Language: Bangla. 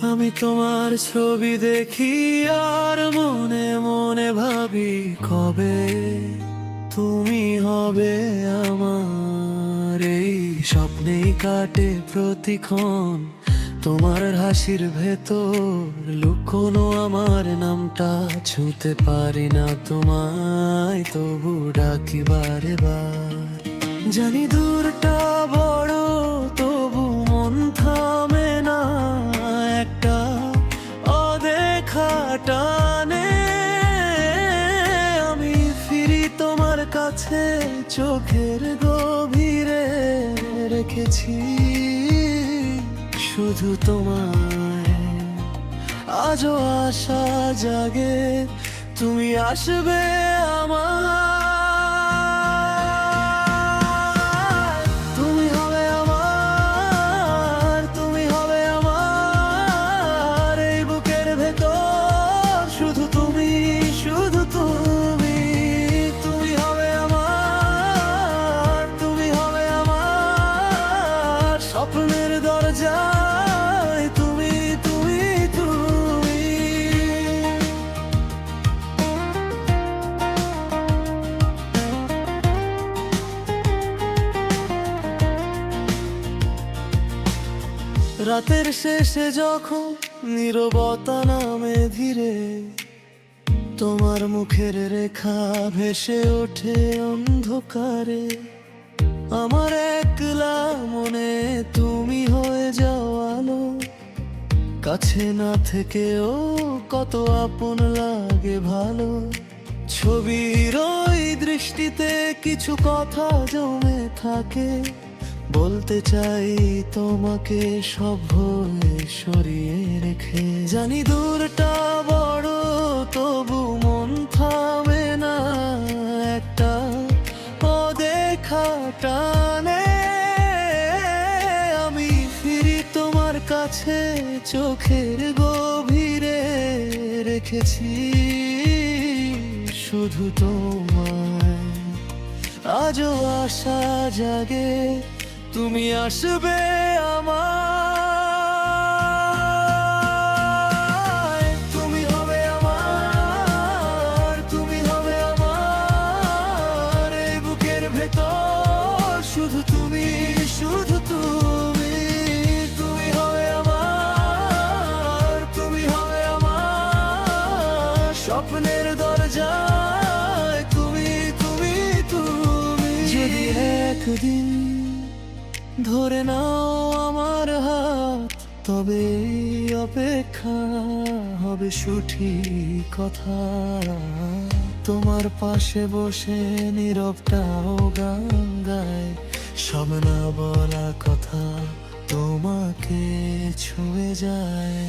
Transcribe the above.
আমি তোমার ছবি দেখি আর মনে মনে ভাবি কবে তুমি হবে আমার। এই স্বপ্নেই কাটে প্রতিক্ষণ, তোমার হাসির ভেতর লুকোনো আমার নামটা। ছুঁতে পারি না তোমায়, তবু ডাকি বারে বার। জানি দূরটা বড়, তবু মন থামে না। একটা অদেখা টানে আমি ফিরি তোমার কাছে, চোখের গভীরে রেখেছি শুধু তোমায়। আজও আশা জাগে তুমি আসবে আমার। তুমি হবে আমার, তুমি হবে আমার। এই বুকের ভেতর শুধু তুমি, শুধু তুমি। তুমি হবে আমার, তুমি হবে আমার। স্বপ্নের দরজায় তুমি, তুমি, তুমি। রাতের শেষে যখন নীরবতা নামে ধীরে, তোমার মুখের রেখা ভেসে ওঠে অন্ধকারে। আমার একলা মনে তুমি হয়ে যাও আলো। কাছে না থেকেও কত আপন লাগে ভালো। ছবির ওই দৃষ্টিতে কিছু কথা জমে থাকে, বলতে চাই তোমাকে সব ভুলে সরিয়ে রেখে। জানি দূরটা বড়, তবু মন থামে না। একটা অদেখা টানে আমি ফিরি তোমার কাছে, চোখের গভীরে রেখেছি শুধু তোমায়। আজও আশা জাগে তুমি আসবে আমার। তুমি হবে আমার, তুমি হবে আমার। এই বুকের ভেতর শুধু তুমি, শুধু তুমি। তুমি হবে আমার, তুমি হবে আমার। স্বপ্নের দরজায় তুমি, তুমি, তুমি। যদি একদিন ধরে নাও আমার হাত, তবে এই অপেক্ষা হবে সঠিক কথা। তোমার পাশে বসে নীরবটাও গান গায়, সব না বলা কথা তোমাকে ছুঁয়ে যায়।